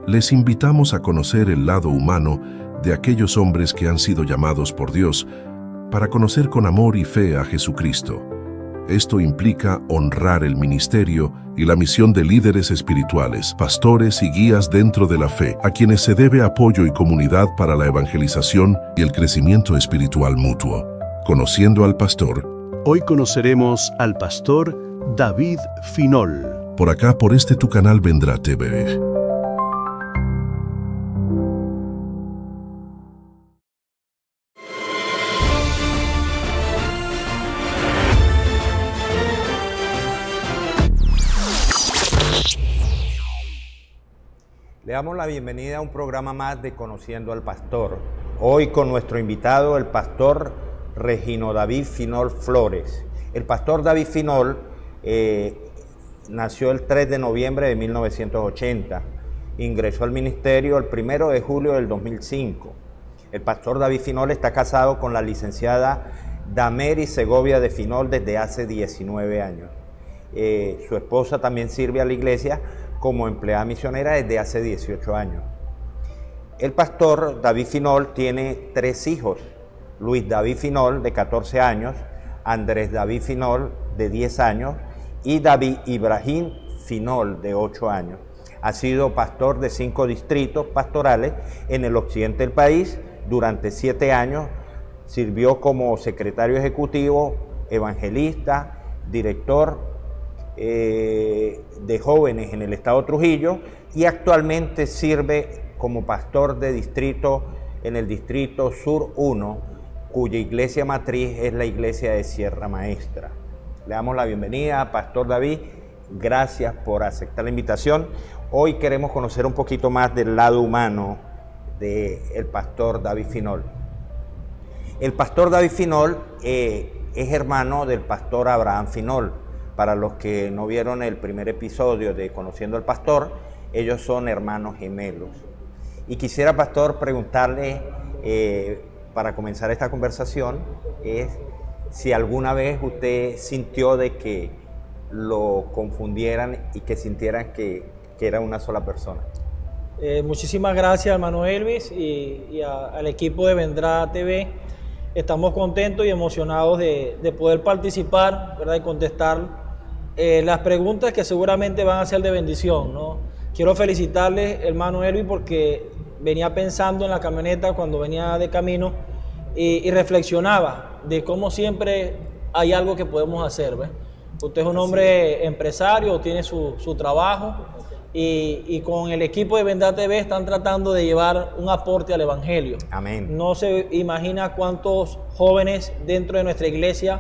les invitamos a conocer el lado humano de aquellos hombres que han sido llamados por Dios para conocer con amor y fe a Jesucristo. Esto implica honrar el ministerio y la misión de líderes espirituales, pastores y guías dentro de la fe, a quienes se debe apoyo y comunidad para la evangelización y el crecimiento espiritual mutuo. Conociendo al pastor. Hoy conoceremos al pastor David Finol. Por acá, por este tu canal Vendrá TV. Le damos la bienvenida a un programa más de Conociendo al Pastor. Hoy con nuestro invitado, el pastor Regino David Finol Flores. El pastor David Finol nació el 3 de noviembre de 1980. Ingresó al ministerio el 1 de julio del 2005. El pastor David Finol está casado con la licenciada Damery Segovia de Finol desde hace 19 años. Su esposa también sirve a la iglesia como empleada misionera desde hace 18 años. El pastor David Finol tiene 3 hijos: Luis David Finol, de 14 años, Andrés David Finol, de 10 años, y David Ibrahim Finol, de 8 años. Ha sido pastor de 5 distritos pastorales en el occidente del país. Durante 7 años sirvió como secretario ejecutivo, evangelista, director de jóvenes en el estado Trujillo, y actualmente sirve como pastor de distrito en el distrito Sur 1, cuya iglesia matriz es la iglesia de Sierra Maestra. Le damos la bienvenida, pastor David. Gracias por aceptar la invitación. Hoy queremos conocer un poquito más del lado humano del pastor David Finol. El pastor David Finol es hermano del pastor Abraham Finol. Para los que no vieron el primer episodio de Conociendo al Pastor, ellos son hermanos gemelos. Y quisiera, pastor, preguntarle, para comenzar esta conversación, es si alguna vez usted sintió de que lo confundieran y que sintieran que era una sola persona. Muchísimas gracias, hermano Elvis, y al equipo de Vendrá TV. Estamos contentos y emocionados de poder participar, ¿verdad?, y contestar las preguntas que seguramente van a ser de bendición, ¿no? Quiero felicitarles, hermano Elvis, porque venía pensando en la camioneta cuando venía de camino y reflexionaba de cómo siempre hay algo que podemos hacer, ¿ves? Usted es un hombre empresario, tiene su trabajo y con el equipo de Vendrá TV están tratando de llevar un aporte al Evangelio. Amén. No se imagina cuántos jóvenes dentro de nuestra iglesia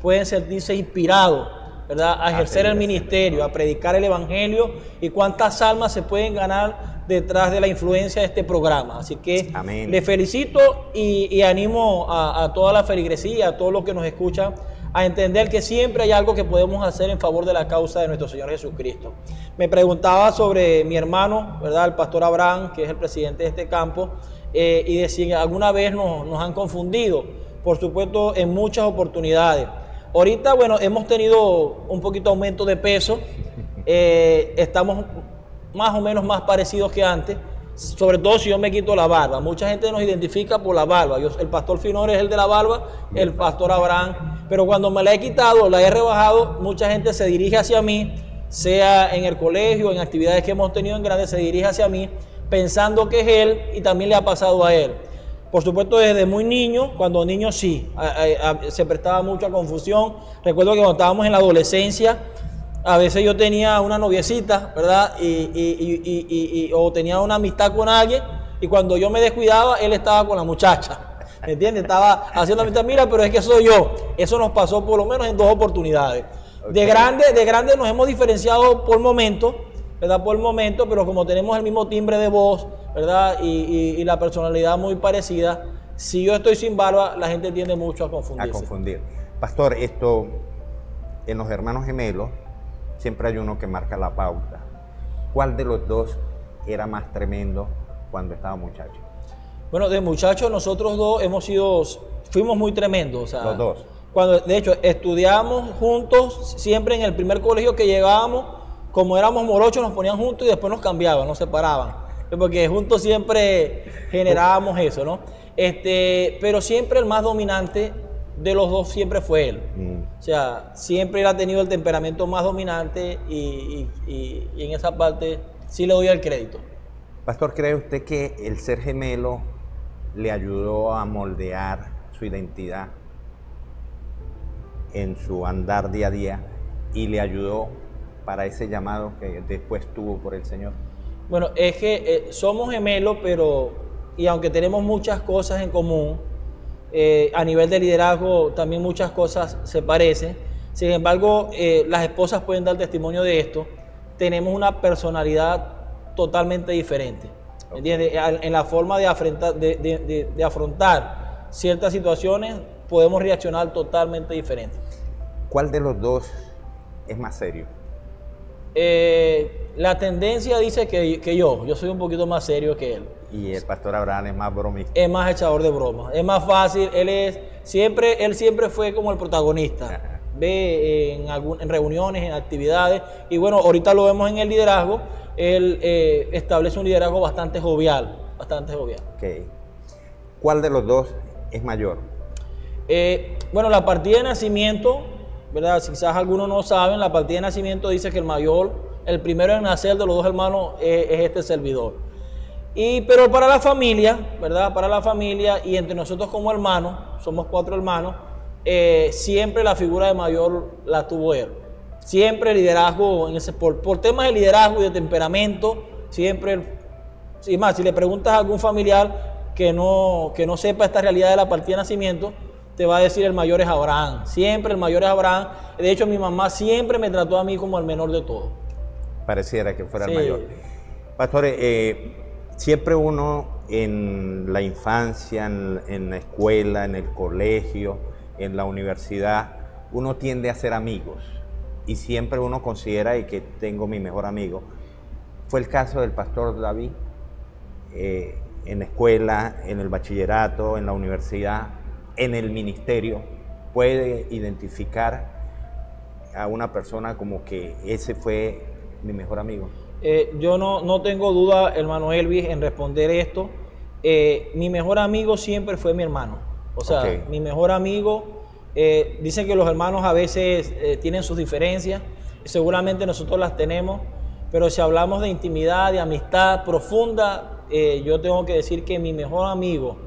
pueden sentirse inspirados, ¿verdad?, a ejercer el ministerio, a predicar el Evangelio, y cuántas almas se pueden ganar detrás de la influencia de este programa. Así que amén, le felicito y animo a toda la feligresía, a todos los que nos escuchan, a entender que siempre hay algo que podemos hacer en favor de la causa de nuestro Señor Jesucristo. Me preguntaba sobre mi hermano, ¿verdad?, el pastor Abraham, que es el presidente de este campo, y de si alguna vez nos han confundido. Por supuesto, en muchas oportunidades. Ahorita, bueno, hemos tenido un poquito aumento de peso, estamos más o menos más parecidos que antes, sobre todo si yo me quito la barba. Mucha gente nos identifica por la barba. El pastor Finol es el de la barba, el pastor Abraham, pero cuando me la he quitado, la he rebajado, mucha gente se dirige hacia mí, sea en el colegio, en actividades que hemos tenido en grandes, se dirige hacia mí pensando que es él, y también le ha pasado a él. Por supuesto, desde muy niño, cuando niño sí, se prestaba mucha confusión. Recuerdo que cuando estábamos en la adolescencia, a veces yo tenía una noviecita, ¿verdad? O tenía una amistad con alguien, y cuando yo me descuidaba, él estaba con la muchacha. ¿Me entiendes? Estaba haciendo amistad. Mira, pero es que soy yo. Eso nos pasó por lo menos en 2 oportunidades. Okay. De grande nos hemos diferenciado por momentos, ¿verdad? Por el momento, pero como tenemos el mismo timbre de voz, ¿verdad?, y la personalidad muy parecida, si yo estoy sin barba, la gente tiende mucho a confundirse. A confundir. Pastor, esto, en los hermanos gemelos, siempre hay uno que marca la pauta. ¿Cuál de los dos era más tremendo cuando estaba muchacho? Bueno, de muchachos nosotros dos fuimos muy tremendos. O sea, los dos. Cuando, de hecho, estudiábamos juntos, siempre en el primer colegio que llegábamos, como éramos morochos, nos ponían juntos y después nos cambiaban, nos separaban. porque juntos siempre generábamos eso, ¿no? Pero siempre el más dominante de los dos siempre fue él. O sea, siempre él ha tenido el temperamento más dominante y en esa parte sí le doy el crédito. Pastor, ¿cree usted que el ser gemelo le ayudó a moldear su identidad en su andar día a día y le ayudó para ese llamado que después tuvo por el Señor? Bueno, es que somos gemelos, y aunque tenemos muchas cosas en común, a nivel de liderazgo también muchas cosas se parecen. Sin embargo, las esposas pueden dar testimonio de esto. Tenemos una personalidad totalmente diferente, ¿entiendes? En la forma de afrontar ciertas situaciones podemos reaccionar totalmente diferente. ¿Cuál de los dos es más serio? La tendencia dice que yo soy un poquito más serio que él. Y el pastor Abraham es más bromista. Es más echador de bromas, es más fácil, él siempre fue como el protagonista. Ve en reuniones, en actividades, y bueno, ahorita lo vemos en el liderazgo, él establece un liderazgo bastante jovial, Okay. ¿Cuál de los dos es mayor? Bueno, la partida de nacimiento, ¿verdad? Quizás algunos no saben, la partida de nacimiento dice que el mayor, el primero en nacer de los dos hermanos es este servidor. Pero para la familia, ¿verdad? Para la familia y entre nosotros como hermanos, somos 4 hermanos, siempre la figura de mayor la tuvo él. Siempre el liderazgo, por temas de liderazgo y de temperamento, siempre, y más, si le preguntas a algún familiar que no sepa esta realidad de la partida de nacimiento, te va a decir el mayor es Abraham. Siempre el mayor es Abraham. De hecho, mi mamá siempre me trató a mí como el menor de todos. Pareciera que fuera Sí. el mayor. Pastores, siempre uno en la infancia, en la escuela, en el colegio, en la universidad, uno tiende a ser amigos y siempre uno considera que tengo mi mejor amigo. Fue el caso del pastor David, en la escuela, en el bachillerato, en la universidad, en el ministerio. Puede identificar a una persona como que ese fue mi mejor amigo. Yo no tengo duda, hermano Elvis, en responder esto. Mi mejor amigo siempre fue mi hermano. O sea, Okay. mi mejor amigo, dicen que los hermanos a veces tienen sus diferencias, seguramente nosotros las tenemos, pero si hablamos de intimidad, de amistad profunda, yo tengo que decir que mi mejor amigo,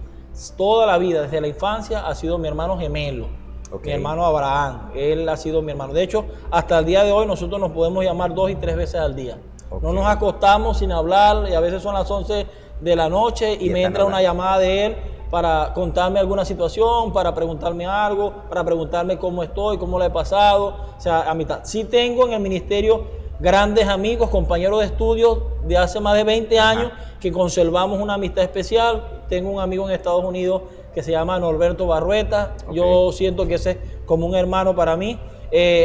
toda la vida, desde la infancia, ha sido mi hermano gemelo. Okay. Mi hermano Abraham, él ha sido mi hermano. De hecho, hasta el día de hoy nosotros nos podemos llamar 2 y 3 veces al día. Okay. No nos acostamos sin hablar y a veces son las 11 de la noche y me entra una llamada de él para contarme alguna situación, para preguntarme algo, para preguntarme cómo estoy, cómo le he pasado. O sea, a mitad. Sí tengo en el ministerio grandes amigos, compañeros de estudio de hace más de 20 años que conservamos una amistad especial. Tengo un amigo en Estados Unidos que se llama Norberto Barrueta. Okay. Yo siento que ese es como un hermano para mí.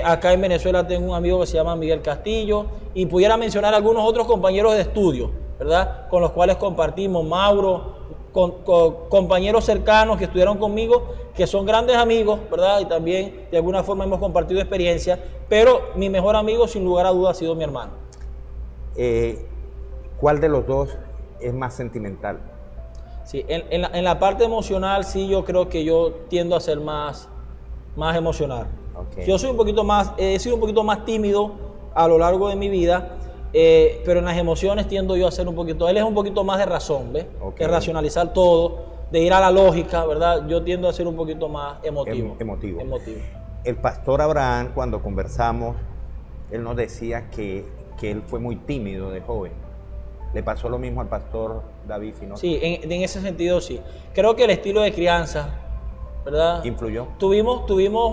Acá en Venezuela tengo un amigo que se llama Miguel Castillo y pudiera mencionar algunos otros compañeros de estudio, ¿verdad? Con los cuales compartimos, Mauro, compañeros cercanos que estudiaron conmigo, que son grandes amigos, ¿verdad? Y también de alguna forma hemos compartido experiencias, pero mi mejor amigo sin lugar a dudas ha sido mi hermano. ¿Cuál de los dos es más sentimental? Sí, en la parte emocional sí yo creo que yo tiendo a ser más emocional. Okay. Yo soy he sido un poquito más tímido a lo largo de mi vida, pero en las emociones tiendo yo a ser un poquito, él es un poquito más de razón, ¿ves? Okay. De racionalizar todo, de ir a la lógica, ¿verdad? Yo tiendo a ser un poquito más emotivo. Emotivo. El pastor Abraham, cuando conversamos, él nos decía que él fue muy tímido de joven. ¿Le pasó lo mismo al pastor David Finol? Sí, en ese sentido sí. Creo que el estilo de crianza, ¿verdad? ¿Influyó? Tuvimos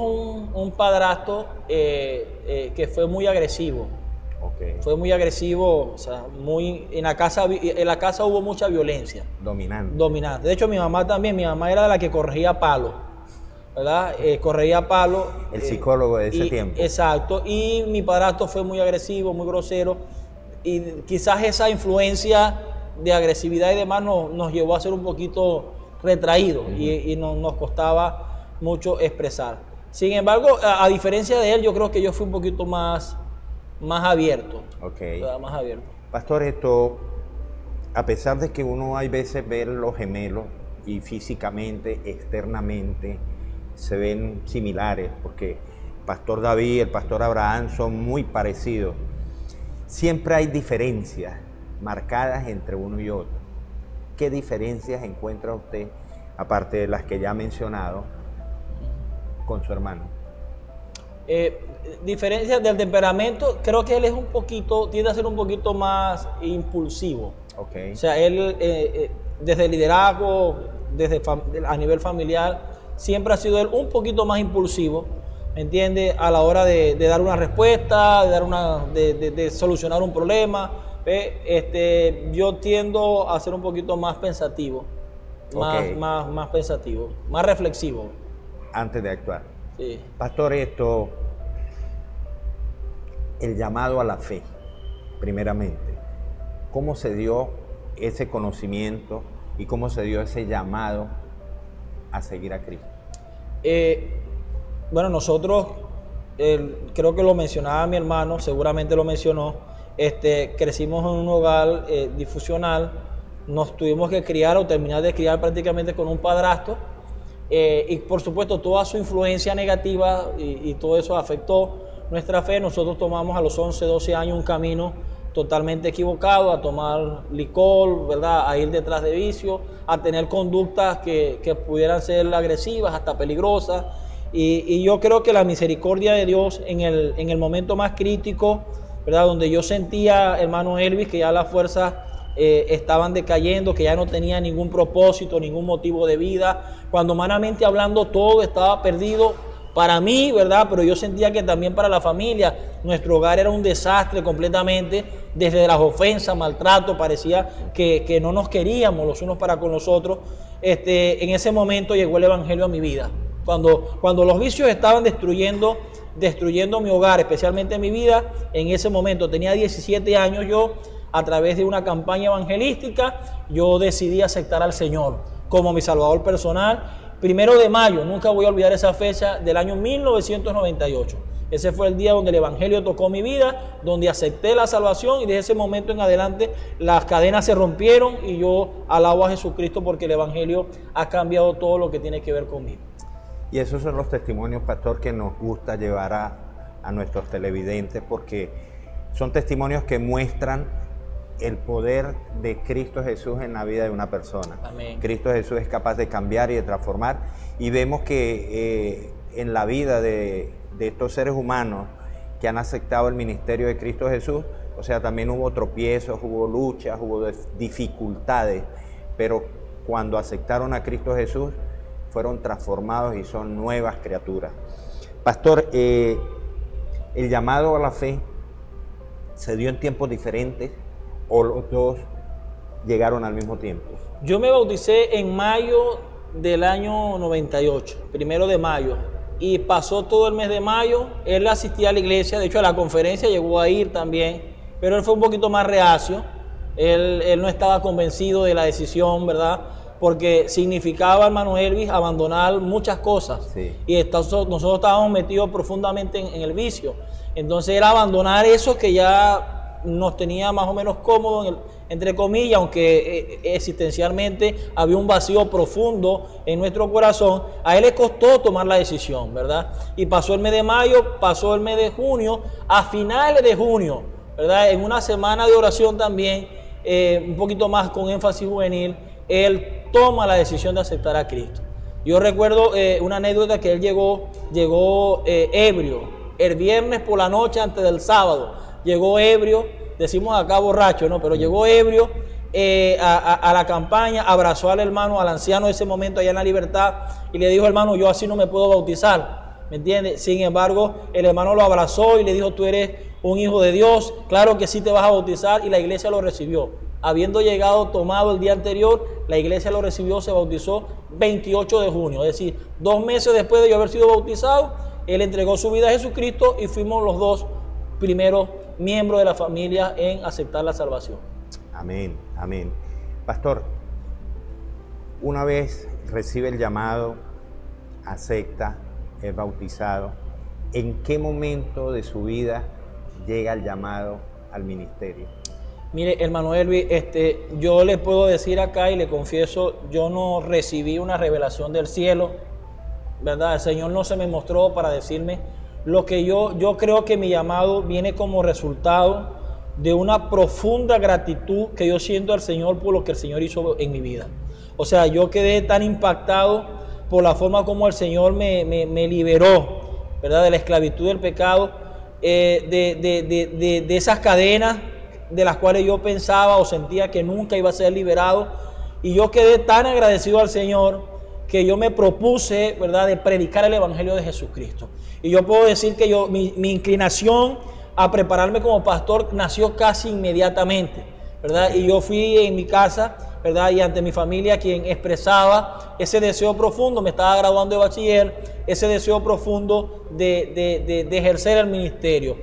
un padrastro que fue muy agresivo. Okay. Fue muy agresivo, o sea, en la casa hubo mucha violencia. Dominante. De hecho, mi mamá también, mi mamá era de la que corregía palo, ¿verdad? Corregía palo. El psicólogo de ese tiempo. Exacto. Y mi padrastro fue muy agresivo, muy grosero. Y quizás esa influencia de agresividad y demás nos llevó a ser un poquito retraídos y nos costaba mucho expresar. Sin embargo, a diferencia de él, yo creo que yo fui un poquito más abierto. Okay. Más abierto. Pastor, a pesar de que uno hay veces ve los gemelos y físicamente, externamente, se ven similares, porque el pastor David y el pastor Abraham son muy parecidos, siempre hay diferencias marcadas entre uno y otro. ¿Qué diferencias encuentra usted, aparte de las que ya ha mencionado, con su hermano? Diferencias del temperamento, creo que él es tiende a ser un poquito más impulsivo. Okay. O sea, él desde el liderazgo, a nivel familiar, siempre ha sido él un poquito más impulsivo, ¿me entiende? A la hora de dar una respuesta, de solucionar un problema. Yo tiendo a ser un poquito más pensativo, Okay. más pensativo, más reflexivo. Antes de actuar. Sí. Pastor, el llamado a la fe, primeramente. ¿Cómo se dio ese conocimiento y cómo se dio ese llamado a seguir a Cristo? Bueno, nosotros, creo que lo mencionaba mi hermano, seguramente lo mencionó, crecimos en un hogar disfuncional, nos tuvimos que criar o terminar de criar prácticamente con un padrastro, y por supuesto toda su influencia negativa y todo eso afectó nuestra fe. Nosotros tomamos a los 11, 12 años un camino totalmente equivocado, a tomar licor, ¿verdad? A ir detrás de vicios, a tener conductas que pudieran ser agresivas, hasta peligrosas. Y yo creo que la misericordia de Dios en el momento más crítico, ¿verdad? Donde yo sentía, hermano Elvis, que ya las fuerzas estaban decayendo, que ya no tenía ningún propósito, ningún motivo de vida, cuando humanamente hablando todo estaba perdido para mí, ¿verdad? Pero yo sentía que también para la familia, nuestro hogar era un desastre completamente, desde las ofensas, maltrato, parecía que no nos queríamos los unos para con los otros. En ese momento llegó el Evangelio a mi vida. Cuando los vicios estaban destruyendo mi hogar, especialmente mi vida, en ese momento tenía 17 años yo, a través de una campaña evangelística, yo decidí aceptar al Señor como mi Salvador personal. 1 de mayo, nunca voy a olvidar esa fecha, del año 1998. Ese fue el día donde el Evangelio tocó mi vida, donde acepté la salvación, y desde ese momento en adelante las cadenas se rompieron y yo alabo a Jesucristo porque el Evangelio ha cambiado todo lo que tiene que ver conmigo. Y esos son los testimonios, pastor, que nos gusta llevar a nuestros televidentes, porque son testimonios que muestran el poder de Cristo Jesús en la vida de una persona. Amén. Cristo Jesús es capaz de cambiar y de transformar, y vemos que en la vida de estos seres humanos que han aceptado el ministerio de Cristo Jesús, o sea, también hubo tropiezos, hubo luchas, hubo dificultades, pero cuando aceptaron a Cristo Jesús, fueron transformados y son nuevas criaturas. Pastor, el llamado a la fe se dio en tiempos diferentes, ¿o los dos llegaron al mismo tiempo? Yo me bauticé en mayo del año 98, 1 de mayo, y pasó todo el mes de mayo. Él asistía a la iglesia, de hecho a la conferencia llegó a ir también, pero él fue un poquito más reacio. Él no estaba convencido de la decisión, ¿verdad? Porque significaba, hermano Elvis, abandonar muchas cosas. Sí. Y nosotros estábamos metidos profundamente en el vicio. Entonces era abandonar eso que ya nos tenía más o menos cómodos, entre comillas, aunque existencialmente había un vacío profundo en nuestro corazón. A él le costó tomar la decisión, ¿verdad? Y pasó el mes de mayo, pasó el mes de junio, a finales de junio, ¿verdad? En una semana de oración también, un poquito más con énfasis juvenil, él toma la decisión de aceptar a Cristo. Yo recuerdo una anécdota que él llegó ebrio, el viernes por la noche antes del sábado. Llegó ebrio, decimos acá borracho, ¿no? Pero llegó ebrio a la campaña, abrazó al hermano, al anciano de ese momento allá en La Libertad, y le dijo: hermano, yo así no me puedo bautizar, ¿me entiendes? Sin embargo, el hermano lo abrazó y le dijo: tú eres un hijo de Dios, claro que sí te vas a bautizar, y la iglesia lo recibió. Habiendo llegado tomado el día anterior, la iglesia lo recibió, se bautizó 28 de junio, es decir, 2 meses después de yo haber sido bautizado, él entregó su vida a Jesucristo y fuimos los dos primeros miembros de la familia en aceptar la salvación. Amén, amén. Pastor, una vez recibe el llamado, acepta, es bautizado, ¿en qué momento de su vida llega el llamado al ministerio? Mire, hermano Elvis, yo le puedo decir acá y le confieso, yo no recibí una revelación del cielo, ¿verdad? El Señor no se me mostró para decirme lo que yo creo que mi llamado viene como resultado de una profunda gratitud que yo siento al Señor por lo que el Señor hizo en mi vida. O sea, yo quedé tan impactado por la forma como el Señor me liberó, ¿verdad? De la esclavitud del pecado, de esas cadenas de las cuales yo pensaba o sentía que nunca iba a ser liberado. Y yo quedé tan agradecido al Señor que yo me propuse, ¿verdad?, de predicar el Evangelio de Jesucristo. Y yo puedo decir que mi inclinación a prepararme como pastor nació casi inmediatamente, ¿verdad? Y yo fui en mi casa, ¿verdad?, y ante mi familia quien expresaba ese deseo profundo. Me estaba graduando de bachiller, ese deseo profundo de ejercer el ministerio.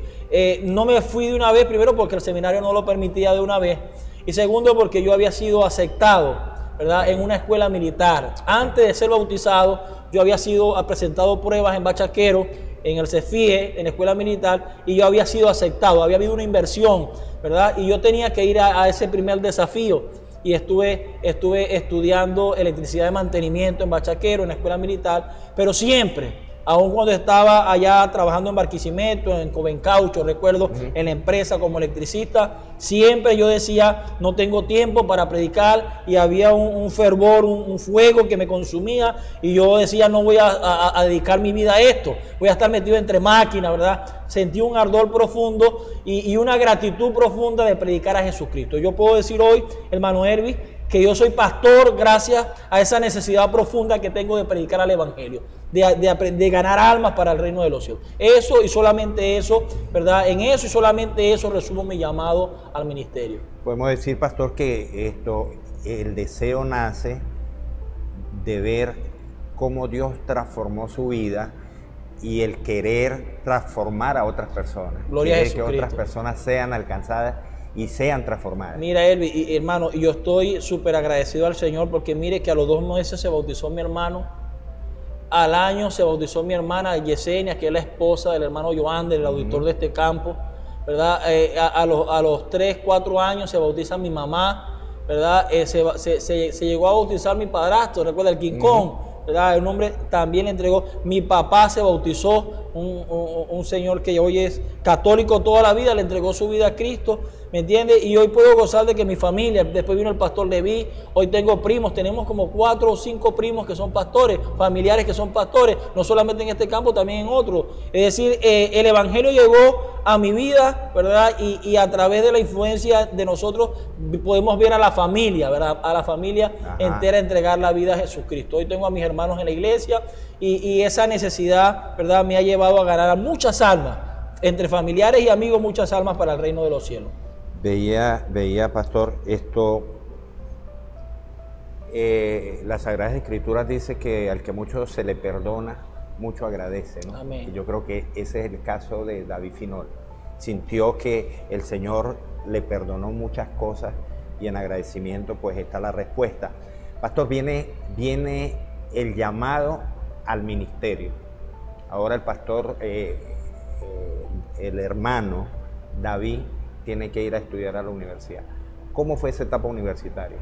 No me fui de una vez, primero porque el seminario no lo permitía de una vez, y segundo porque yo había sido aceptado, ¿verdad?, en una escuela militar. Antes de ser bautizado, yo había sido presentado pruebas en Bachaquero, en el CEFIE, en la escuela militar, y yo había sido aceptado, había habido una inversión, ¿verdad? Y yo tenía que ir a ese primer desafío, y estuve estudiando electricidad de mantenimiento en Bachaquero, en la escuela militar, pero siempre, aun cuando estaba allá trabajando en Barquisimeto, en Covencaucho, recuerdo, en la empresa como electricista, siempre yo decía, no tengo tiempo para predicar, y había un fervor, un fuego que me consumía, y yo decía, no voy a dedicar mi vida a esto, voy a estar metido entre máquinas, ¿verdad? Sentí un ardor profundo y una gratitud profunda de predicar a Jesucristo. Yo puedo decir hoy, hermano Elvis, que yo soy pastor gracias a esa necesidad profunda que tengo de predicar al Evangelio, de ganar almas para el reino de los cielos. Eso y solamente eso, ¿verdad? En eso y solamente eso resumo mi llamado al ministerio. Podemos decir, pastor, que el deseo nace de ver cómo Dios transformó su vida y el querer transformar a otras personas. Gloria a Jesucristo. Que otras personas sean alcanzadas y sean transformadas. Mira, Elvis, hermano, yo estoy súper agradecido al Señor porque mire que a los 2 meses se bautizó mi hermano, al año se bautizó mi hermana Yesenia, que es la esposa del hermano Joander, el auditor de este campo, ¿verdad? A los 3, 4 años se bautiza mi mamá, ¿verdad? Se llegó a bautizar mi padrastro, recuerda, el King Kong, ¿verdad? El nombre también le entregó. Mi papá se bautizó, un señor que hoy es católico toda la vida, le entregó su vida a Cristo, ¿me entiendes? Y hoy puedo gozar de que mi familia, después vino el pastor Leví, hoy tengo primos, tenemos como 4 o 5 primos que son pastores, familiares que son pastores, no solamente en este campo, también en otros. Es decir, el Evangelio llegó a mi vida, ¿verdad? Y a través de la influencia de nosotros podemos ver a la familia, ¿verdad? A la familia entera entregar la vida a Jesucristo. Hoy tengo a mis hermanos en la iglesia y esa necesidad, ¿verdad?, me ha llevado a ganar a muchas almas, entre familiares y amigos, muchas almas para el reino de los cielos. Veía, pastor, las Sagradas Escrituras dice que al que mucho se le perdona, mucho agradece, ¿no? Amén. Y yo creo que ese es el caso de David Finol. Sintió que el Señor le perdonó muchas cosas y en agradecimiento pues está la respuesta. Pastor, viene el llamado al ministerio. Ahora el pastor, el hermano David, tiene que ir a estudiar a la universidad. ¿Cómo fue esa etapa universitaria?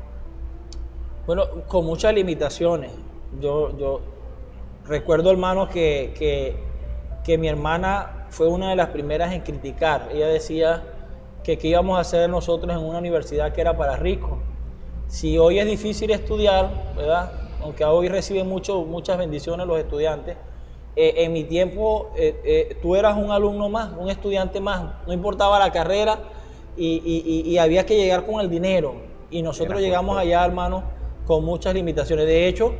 Bueno, con muchas limitaciones. Yo recuerdo, hermano, que mi hermana fue una de las primeras en criticar. Ella decía que qué íbamos a hacer nosotros en una universidad que era para ricos. Si hoy es difícil estudiar, ¿verdad?, aunque hoy reciben muchas bendiciones los estudiantes, en mi tiempo tú eras un alumno más, un estudiante más, no importaba la carrera y había que llegar con el dinero. Y nosotros llegamos allá, hermano, con muchas limitaciones. De hecho,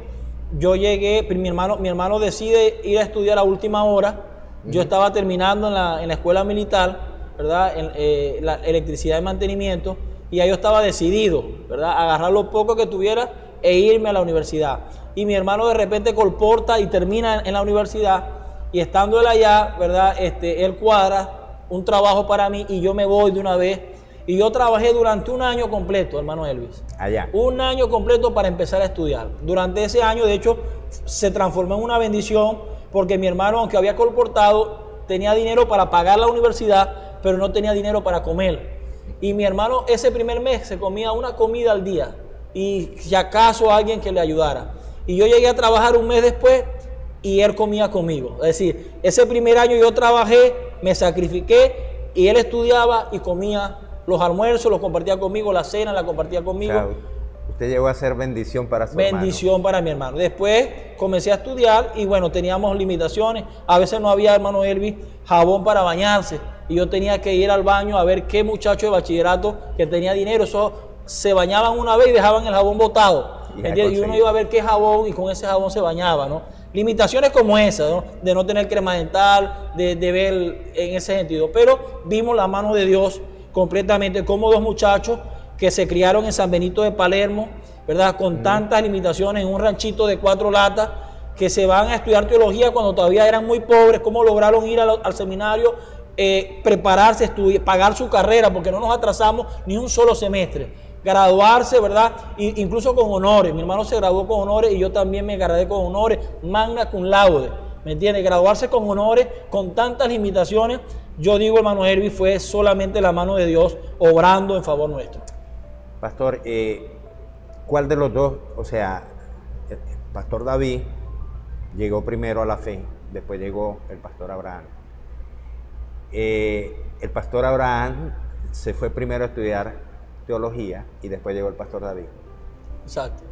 yo llegué, mi hermano decide ir a estudiar a última hora. Yo estaba terminando en la escuela militar, ¿verdad?, en la electricidad de mantenimiento, y ya yo estaba decidido, ¿verdad?, agarrar lo poco que tuviera e irme a la universidad. Y mi hermano de repente colporta y termina en la universidad, y estando él allá, ¿verdad?, él cuadra un trabajo para mí y yo me voy de una vez. Y yo trabajé durante 1 año completo, hermano Elvis. Allá. 1 año completo para empezar a estudiar. Durante ese año, de hecho, se transformó en una bendición porque mi hermano, aunque había colportado, tenía dinero para pagar la universidad, pero no tenía dinero para comer. Y mi hermano ese primer mes se comía una comida al día y si acaso alguien que le ayudara. Y yo llegué a trabajar un mes después y él comía conmigo. Es decir, ese primer año yo trabajé, me sacrifiqué y él estudiaba y comía los almuerzos, los compartía conmigo, la cena la compartía conmigo. Claro. Usted llegó a ser bendición para su bendición hermano. Para mi hermano. Después comencé a estudiar y bueno, teníamos limitaciones. A veces no había, hermano Elvis, jabón para bañarse. Y yo tenía que ir al baño a ver qué muchacho de bachillerato que tenía dinero. Eso se bañaban una vez y dejaban el jabón botado. Y uno iba a ver qué jabón y con ese jabón se bañaba, ¿no? Limitaciones como esa, ¿no? De no tener crema dental, de ver en ese sentido. Pero vimos la mano de Dios completamente, como dos muchachos que se criaron en San Benito de Palermo, ¿verdad? Con tantas limitaciones en un ranchito de 4 latas, que se van a estudiar teología cuando todavía eran muy pobres, cómo lograron ir al seminario, prepararse, estudiar, pagar su carrera, porque no nos atrasamos ni un solo semestre, graduarse, ¿verdad? Incluso con honores. Mi hermano se graduó con honores y yo también me gradué con honores, magna cum laude, ¿me entiendes? Graduarse con honores, con tantas limitaciones, yo digo, hermano Elvis, fue solamente la mano de Dios obrando en favor nuestro. Pastor, ¿cuál de los dos, o sea, el pastor David llegó primero a la fe, después llegó el pastor Abraham? El pastor Abraham se fue primero a estudiar teología y después llegó el pastor David. Exacto.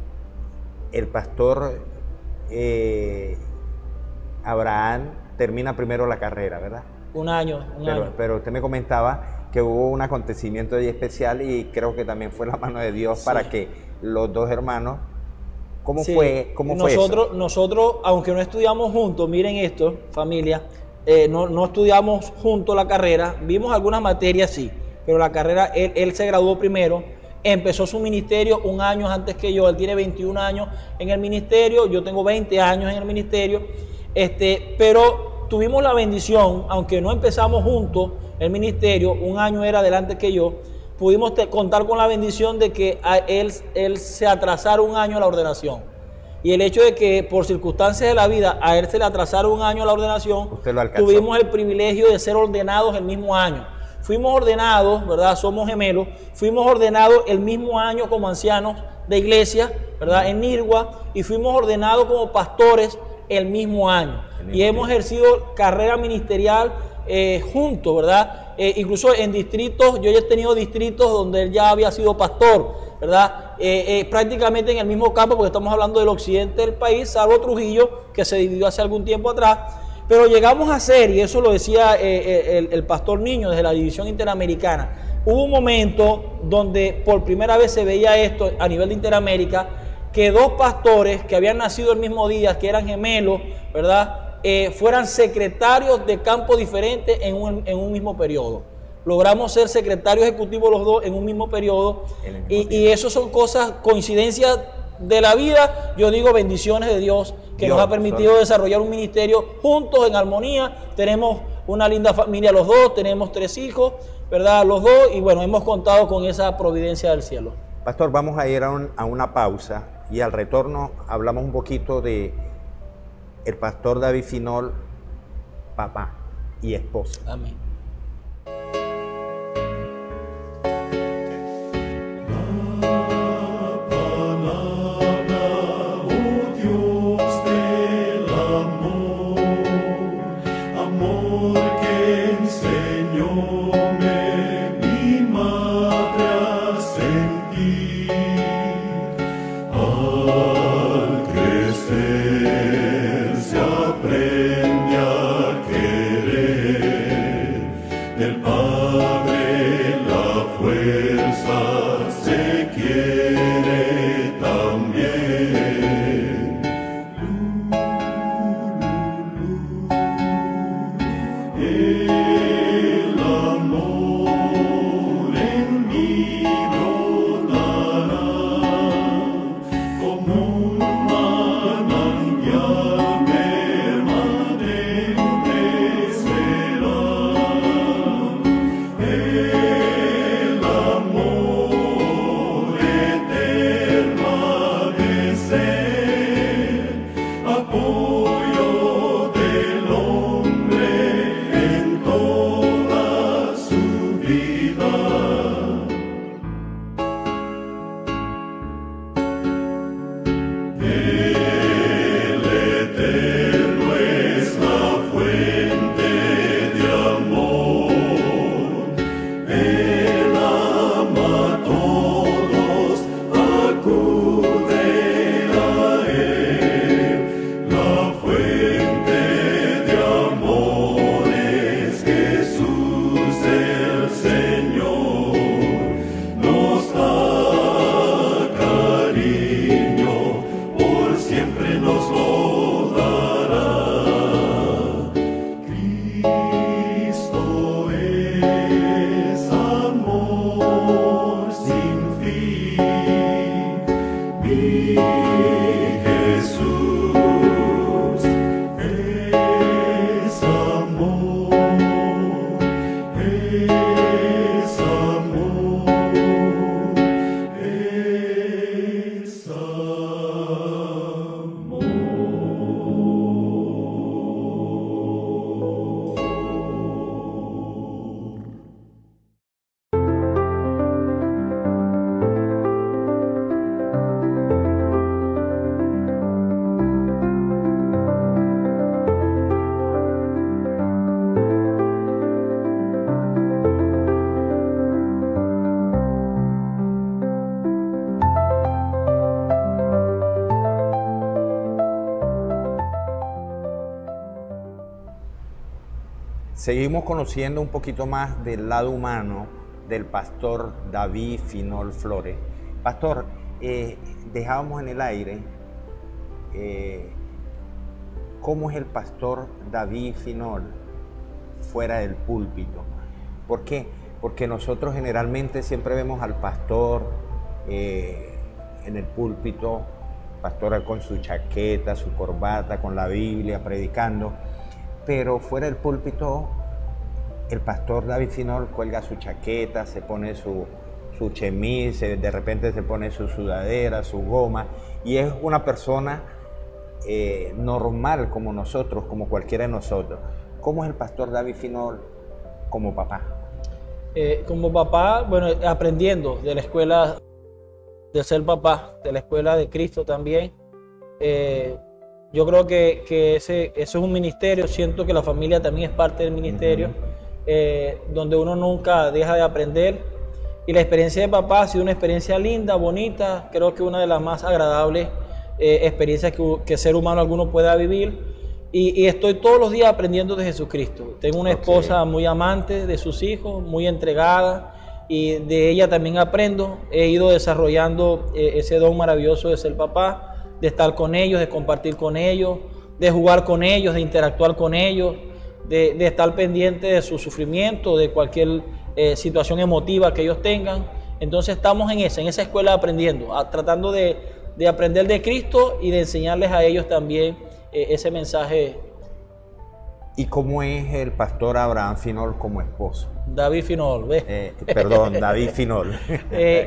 El pastor Abraham termina primero la carrera, ¿verdad? Un año. Pero usted me comentaba que hubo un acontecimiento ahí especial y creo que también fue la mano de Dios, sí, para que los dos hermanos, ¿cómo fue eso? Nosotros, aunque no estudiamos juntos, miren esto, familia, no estudiamos juntos la carrera, vimos algunas materias, sí, pero la carrera, él se graduó primero, empezó su ministerio un año antes que yo, él tiene 21 años en el ministerio, yo tengo 20 años en el ministerio, pero tuvimos la bendición, aunque no empezamos juntos el ministerio, un año era adelante que yo, pudimos contar con la bendición de que a él se atrasara un año la ordenación. Y el hecho de que por circunstancias de la vida a él se le atrasara un año la ordenación, tuvimos el privilegio de ser ordenados el mismo año. Fuimos ordenados, ¿verdad? Somos gemelos, fuimos ordenados el mismo año como ancianos de iglesia, ¿verdad? En Nirgua, y fuimos ordenados como pastores el mismo año. Y hemos ejercido carrera ministerial juntos, ¿verdad? Incluso en distritos, yo ya he tenido distritos donde él ya había sido pastor, ¿verdad? Prácticamente en el mismo campo, porque estamos hablando del occidente del país, salvo Trujillo, que se dividió hace algún tiempo atrás. Pero llegamos a ser, y eso lo decía el pastor Niño desde la división interamericana, hubo un momento donde por primera vez se veía esto a nivel de Interamérica, que dos pastores que habían nacido el mismo día, que eran gemelos, ¿verdad?, fueran secretarios de campos diferentes en un mismo periodo. Logramos ser secretarios ejecutivos los dos en un mismo periodo, y eso son cosas, coincidencias de la vida, yo digo bendiciones de Dios, que nos ha permitido desarrollar un ministerio juntos, en armonía. Tenemos una linda familia los dos, tenemos 3 hijos, ¿verdad? Los dos, y bueno, hemos contado con esa providencia del cielo. Pastor, vamos a ir a una pausa y al retorno hablamos un poquito de el pastor David Finol, papá y esposo. Amén. nos lo dará. Cristo es amor sin fin. Mi Jesús es amor, es amor, es amor. Seguimos conociendo un poquito más del lado humano del pastor David Finol Flores. Pastor, dejábamos en el aire cómo es el pastor David Finol fuera del púlpito. ¿Por qué? Porque nosotros generalmente siempre vemos al pastor en el púlpito, pastor con su chaqueta, su corbata, con la Biblia, predicando. Pero fuera del púlpito, el pastor David Finol cuelga su chaqueta, se pone su chemis, de repente se pone su sudadera, su goma, y es una persona normal como nosotros, como cualquiera de nosotros. ¿Cómo es el pastor David Finol como papá? Como papá, bueno, aprendiendo de la escuela de ser papá, de la escuela de Cristo también. Yo creo que ese es un ministerio, siento que la familia también es parte del ministerio, donde uno nunca deja de aprender. Y la experiencia de papá ha sido una experiencia linda, bonita, creo que una de las más agradables experiencias que ser humano alguno pueda vivir. Y estoy todos los días aprendiendo de Jesucristo. Tengo una esposa muy amante de sus hijos, muy entregada, y de ella también aprendo. He ido desarrollando ese don maravilloso de ser papá, de estar con ellos, de compartir con ellos, de jugar con ellos, de interactuar con ellos, de estar pendiente de su sufrimiento, de cualquier situación emotiva que ellos tengan. Entonces estamos en esa escuela aprendiendo, tratando de aprender de Cristo y de enseñarles a ellos también ese mensaje. ¿Y cómo es el pastor Abraham Finol como esposo? David Finol, ¿ves? Perdón, David Finol.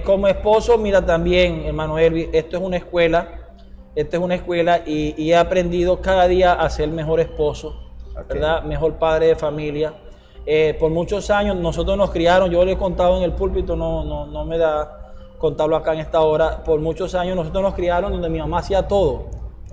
Como esposo, mira también, hermano Elvis, esto es una escuela. Esta es una escuela y he aprendido cada día a ser mejor esposo, ¿verdad? Mejor padre de familia. Por muchos años nosotros nos criaron, yo le he contado en el púlpito, no me da contarlo acá en esta hora. Por muchos años nosotros nos criaron donde mi mamá hacía todo.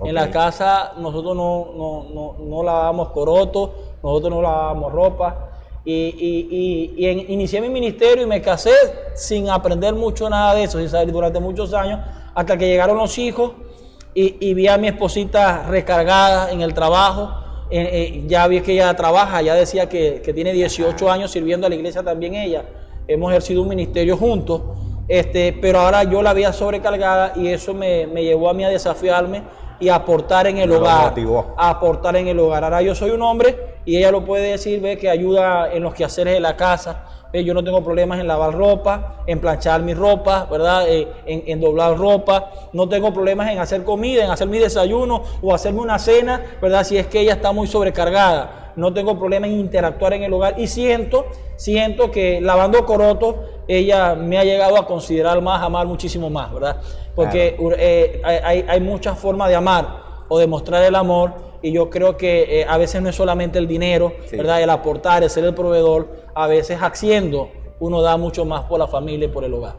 En la casa nosotros no lavábamos corotos, nosotros no lavábamos ropa. Inicié mi ministerio y me casé sin aprender mucho nada de eso, sin saber, durante muchos años, hasta que llegaron los hijos. Y vi a mi esposita recargada en el trabajo, ya vi que ella trabaja, ya decía que tiene 18 años sirviendo a la iglesia también ella, hemos ejercido un ministerio juntos, pero ahora yo la veía sobrecargada y eso me llevó a mí a desafiarme y a aportar en el hogar, Ahora yo soy un hombre y ella lo puede decir, ve que ayuda en los quehaceres de la casa. Yo no tengo problemas en lavar ropa, en planchar mi ropa, ¿verdad? En doblar ropa. No tengo problemas en hacer comida, en hacer mi desayuno o hacerme una cena, ¿verdad? Si es que ella está muy sobrecargada. No tengo problema en interactuar en el hogar. Y siento que lavando corotos, ella me ha llegado a considerar más, amar muchísimo más, ¿verdad? Porque hay muchas formas de amar o de mostrar el amor. Y yo creo que a veces no es solamente el dinero, ¿verdad? El aportar, el ser el proveedor. A veces haciendo, uno da mucho más por la familia y por el hogar.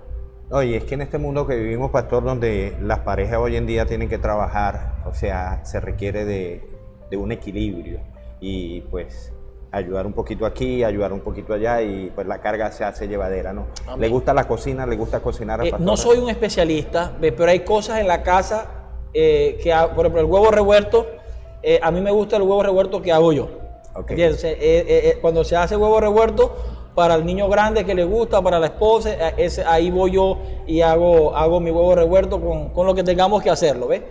Oye, es que en este mundo que vivimos, pastor, donde las parejas hoy en día tienen que trabajar, o sea, se requiere de un equilibrio. Y pues ayudar un poquito aquí, ayudar un poquito allá, y pues la carga se hace llevadera, ¿no? Amén. ¿Le gusta la cocina? ¿Le gusta cocinar al pastor? No soy un especialista, pero hay cosas en la casa por ejemplo, el huevo revuelto. A mí me gusta el huevo revuelto que hago yo. Cuando se hace huevo revuelto, para el niño grande que le gusta, para la esposa, ahí voy yo y hago mi huevo revuelto con lo que tengamos que hacerlo, ¿ves?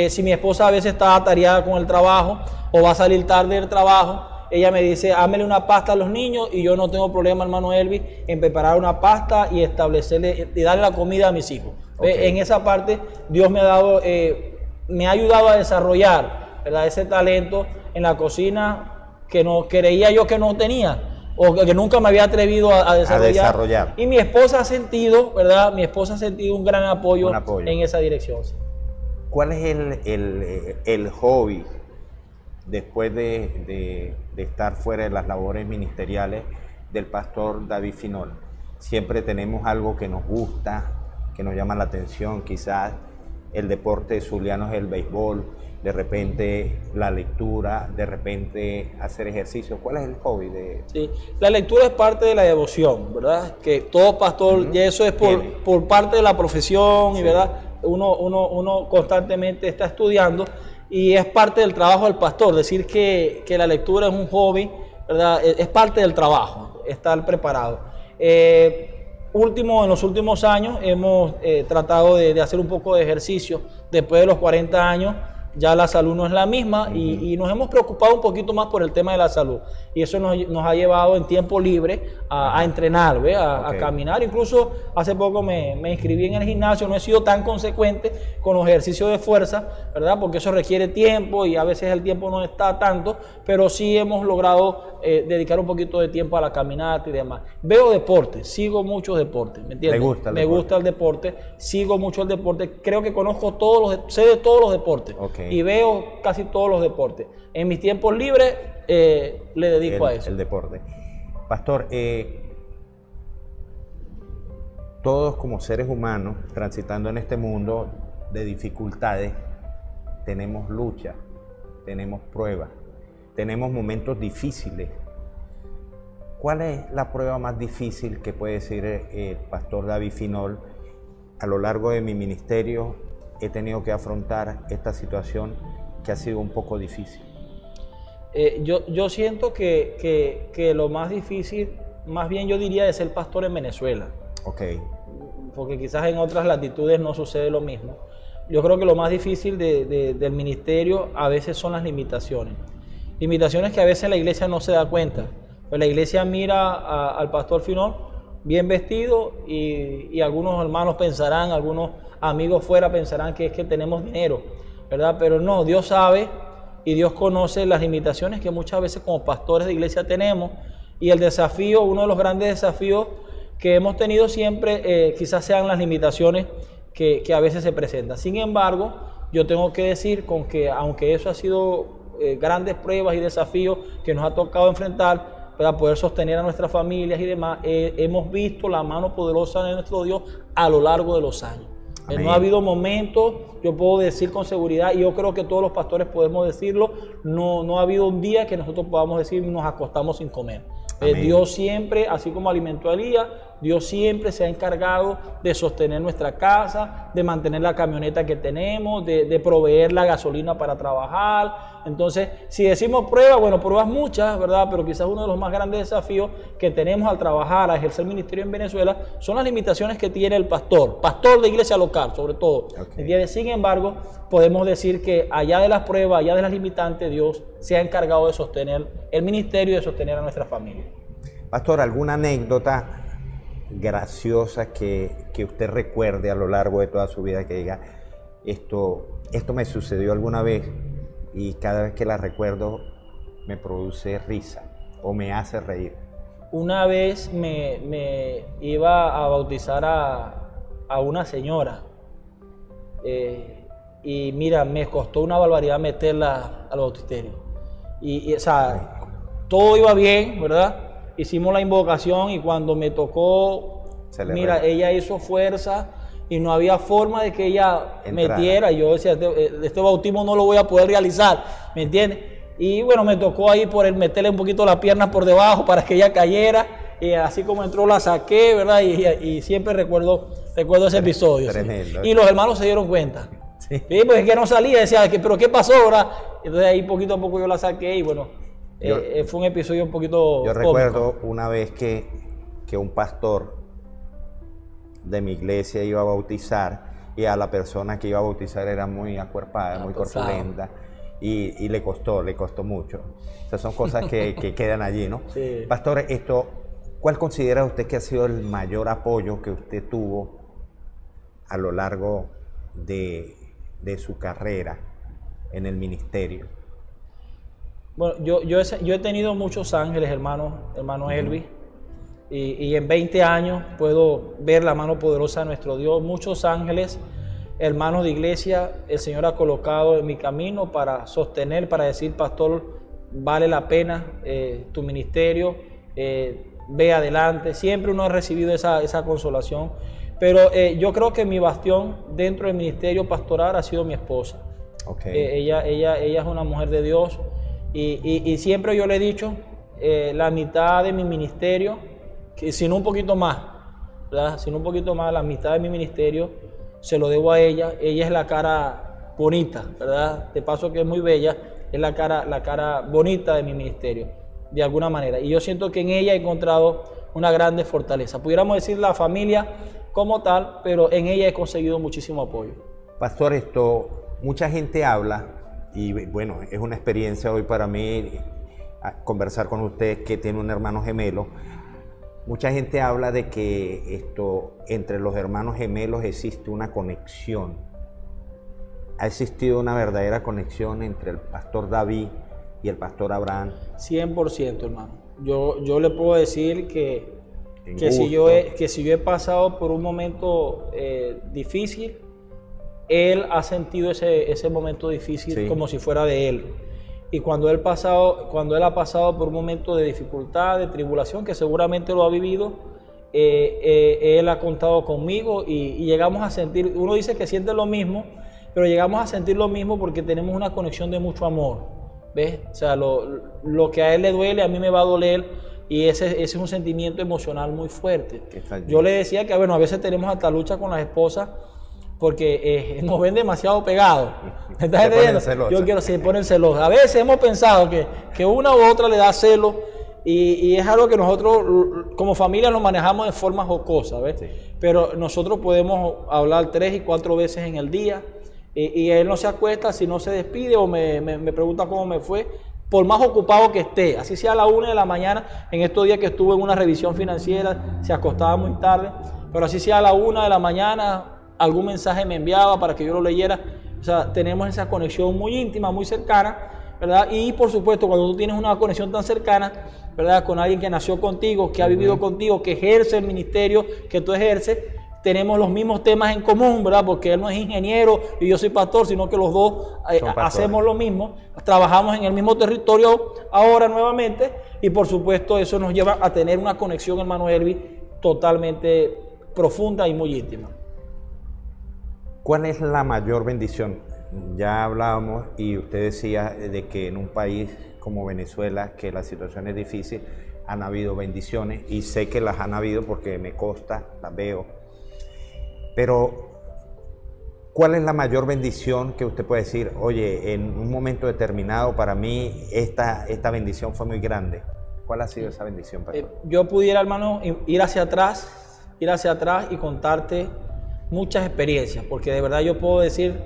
Si mi esposa a veces está atareada con el trabajo o va a salir tarde del trabajo, ella me dice, hámele una pasta a los niños, y yo no tengo problema, hermano Elvis, en preparar una pasta y establecerle y darle la comida a mis hijos. En esa parte Dios me ha dado, me ha ayudado a desarrollar, ¿verdad?, ese talento en la cocina que no creía yo que no tenía, o que nunca me había atrevido a desarrollar. Y mi esposa ha sentido, ¿verdad? Mi esposa ha sentido un gran apoyo en esa dirección. ¿Cuál es el hobby después de estar fuera de las labores ministeriales del pastor David Finol? Siempre tenemos algo que nos gusta, que nos llama la atención. Quizás el deporte de Zuliano es el béisbol, de repente la lectura, de repente hacer ejercicio. ¿Cuál es el hobby de...? Sí, la lectura es parte de la devoción, ¿verdad? Que todo pastor, y eso es por parte de la profesión, y ¿verdad? Uno constantemente está estudiando, y es parte del trabajo del pastor. Decir que la lectura es un hobby, ¿verdad?, es parte del trabajo, estar preparado. En los últimos años hemos tratado de hacer un poco de ejercicio. Después de los 40 años ya la salud no es la misma, y nos hemos preocupado un poquito más por el tema de la salud, y eso nos ha llevado en tiempo libre a entrenar, a caminar. Incluso hace poco me inscribí en el gimnasio. No he sido tan consecuente con los ejercicios de fuerza, ¿verdad?, porque eso requiere tiempo y a veces el tiempo no está tanto, pero sí hemos logrado dedicar un poquito de tiempo a la caminata y demás. Veo deporte, sigo muchos deportes, ¿me entiendes? Me gusta el deporte, sigo mucho el deporte, creo que conozco sé de todos los deportes, y veo casi todos los deportes. En mis tiempos libres le dedico a eso. El deporte. Pastor, todos como seres humanos transitando en este mundo de dificultades, tenemos lucha, tenemos pruebas, tenemos momentos difíciles. ¿Cuál es la prueba más difícil que puede decir el pastor David Finol? A lo largo de mi ministerio he tenido que afrontar esta situación que ha sido un poco difícil. Yo siento que lo más difícil, más bien yo diría, es ser pastor en Venezuela. Porque quizás en otras latitudes no sucede lo mismo. Yo creo que lo más difícil del ministerio a veces son las limitaciones. Limitaciones que a veces la iglesia no se da cuenta. Pues la iglesia mira al pastor Finol bien vestido, y algunos hermanos pensarán, algunos amigos fuera pensarán que es que tenemos dinero, ¿verdad? Pero no, Dios sabe y Dios conoce las limitaciones que muchas veces como pastores de iglesia tenemos, y el desafío, uno de los grandes desafíos que hemos tenido siempre, quizás sean las limitaciones que a veces se presentan. Sin embargo, yo tengo que decir que aunque eso ha sido grandes pruebas y desafíos que nos ha tocado enfrentar para poder sostener a nuestras familias y demás, hemos visto la mano poderosa de nuestro Dios a lo largo de los años. No ha habido momentos, yo puedo decir con seguridad, y yo creo que todos los pastores podemos decirlo, no ha habido un día que nosotros podamos decir nos acostamos sin comer. Dios siempre, así como alimentó a Elías, Dios siempre se ha encargado de sostener nuestra casa, de mantener la camioneta que tenemos, de proveer la gasolina para trabajar. Entonces, si decimos pruebas, bueno, pruebas muchas, ¿verdad? Pero quizás uno de los más grandes desafíos que tenemos al trabajar, a ejercer ministerio en Venezuela, son las limitaciones que tiene el pastor de iglesia local, sobre todo. Sin embargo, podemos decir que allá de las pruebas, allá de las limitantes, Dios se ha encargado de sostener el ministerio y de sostener a nuestra familia. Pastor, ¿alguna anécdota graciosa que usted recuerde a lo largo de toda su vida, que diga, esto me sucedió alguna vez y cada vez que la recuerdo me produce risa o me hace reír? Una vez me iba a bautizar a una señora, y mira, me costó una barbaridad meterla al bautisterio. O sea, todo iba bien, ¿verdad? Hicimos la invocación, y cuando me tocó, mira, ella hizo fuerza y no había forma de que ella metiera. Yo decía, este bautismo no lo voy a poder realizar, ¿me entiendes? Y bueno, me tocó ahí meterle un poquito las piernas por debajo para que ella cayera, y así como entró la saqué, ¿verdad? Y siempre recuerdo ese episodio. Tremendo. Sí. Y los hermanos se dieron cuenta. Sí, pues es que no salía, decía, pero ¿qué pasó, verdad? Entonces ahí poquito a poco yo la saqué, y bueno, fue un episodio un poquito Yo cómico. recuerdo una vez que un pastor de mi iglesia iba a bautizar, y a la persona que iba a bautizar era muy acuerpada, muy pesado. corpulenta, y le costó mucho. O sea, son cosas que quedan allí, ¿no? Sí. Pastor, ¿cuál considera usted que ha sido el mayor apoyo que usted tuvo a lo largo de su carrera en el ministerio? Bueno, yo he tenido muchos ángeles, hermano Elvis, y en 20 años puedo ver la mano poderosa de nuestro Dios. Muchos ángeles, hermanos de iglesia, el Señor ha colocado en mi camino para sostener, para decir, pastor, vale la pena tu ministerio, ve adelante. Siempre uno ha recibido esa consolación, pero yo creo que mi bastión dentro del ministerio pastoral ha sido mi esposa. Okay. Ella es una mujer de Dios, y siempre yo le he dicho, la mitad de mi ministerio, sino un poquito más, ¿verdad? Sino un poquito más, la mitad de mi ministerio se lo debo a ella. Ella es la cara bonita, ¿verdad? De paso que es muy bella, es la cara bonita de mi ministerio, de alguna manera. Y yo siento que en ella he encontrado una grande fortaleza. Pudiéramos decir la familia como tal, pero en ella he conseguido muchísimo apoyo. Pastor, mucha gente habla, y bueno, es una experiencia hoy para mí conversar con usted que tiene un hermano gemelo. Mucha gente habla de que entre los hermanos gemelos existe una conexión. ¿Ha existido una verdadera conexión entre el pastor David y el pastor Abraham? 100%, hermano. Yo le puedo decir que si yo he pasado por un momento difícil, él ha sentido ese momento difícil, sí, como si fuera de él. Y cuando él ha pasado por un momento de dificultad, de tribulación, que seguramente lo ha vivido, él ha contado conmigo, y llegamos a sentir, uno dice que siente lo mismo, pero llegamos a sentir lo mismo porque tenemos una conexión de mucho amor, ¿ves? O sea, lo que a él le duele, a mí me va a doler, y ese es un sentimiento emocional muy fuerte. Yo le decía que, bueno, a veces tenemos hasta lucha con las esposas, porque nos ven demasiado pegados. ¿Me estás entendiendo? Yo quiero, se ponen celosos. A veces hemos pensado que una u otra le da celo, y es algo que nosotros como familia lo manejamos de forma jocosa, ¿ves? Sí. Pero nosotros podemos hablar 3 y 4 veces en el día, y él no se acuesta si no se despide o me pregunta cómo me fue, por más ocupado que esté, así sea a la 1 de la mañana. En estos días que estuve en una revisión financiera, se acostaba muy tarde, pero así sea a la 1 de la mañana, algún mensaje me enviaba para que yo lo leyera. O sea, tenemos esa conexión muy íntima, muy cercana, ¿verdad? Y por supuesto, cuando tú tienes una conexión tan cercana, ¿verdad?, con alguien que nació contigo, que ha vivido contigo, que ejerce el ministerio que tú ejerces, tenemos los mismos temas en común, ¿verdad? Porque él no es ingeniero y yo soy pastor, sino que los dos hacemos lo mismo, trabajamos en el mismo territorio ahora nuevamente, y por supuesto eso nos lleva a tener una conexión, hermano Elvis, totalmente profunda y muy íntima. ¿Cuál es la mayor bendición? Ya hablábamos y usted decía de que en un país como Venezuela, que la situación es difícil, han habido bendiciones, y sé que las han habido porque me consta, las veo. Pero, ¿cuál es la mayor bendición que usted puede decir, oye, en un momento determinado para mí esta bendición fue muy grande? ¿Cuál ha sido esa bendición, pastor? Yo pudiera, hermano, ir hacia atrás y contarte muchas experiencias, porque de verdad yo puedo decir,